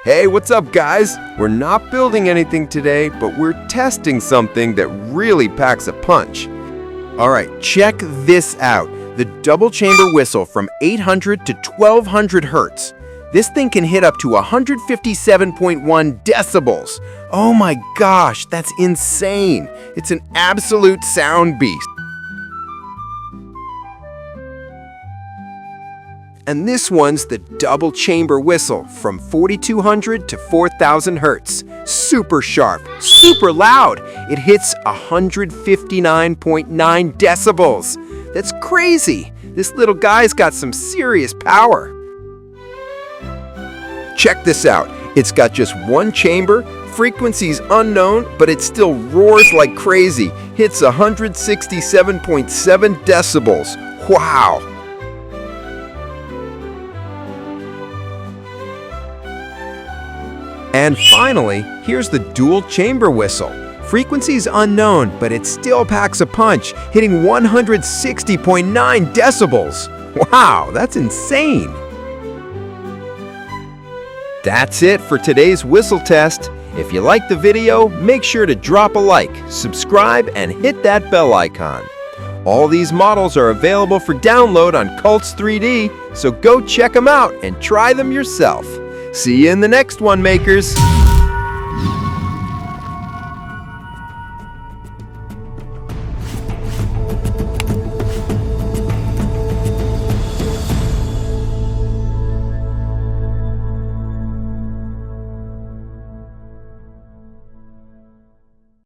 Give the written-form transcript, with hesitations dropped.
Hey, what's up, guys? We're not building anything today, but we're testing something that really packs a punch. All right, check this out. The double chamber whistle from 800 to 1200 hertz. This thing can hit up to 157.1 decibels. Oh my gosh, that's insane. It's an absolute sound beast. And this one's the double chamber whistle from 4200 to 4000 hertz. Super sharp, super loud. It hits 159.9 decibels. That's crazy. This little guy's got some serious power. Check this out. It's got just one chamber, frequencies unknown, but it still roars like crazy. Hits 167.7 decibels. Wow. And finally, here's the dual chamber whistle. Frequencies unknown, but it still packs a punch, hitting 160.9 decibels. Wow, that's insane. That's it for today's whistle test. If you liked the video, make sure to drop a like, subscribe, and hit that bell icon. All these models are available for download on Cults 3D, so go check them out and try them yourself. See you in the next one, makers!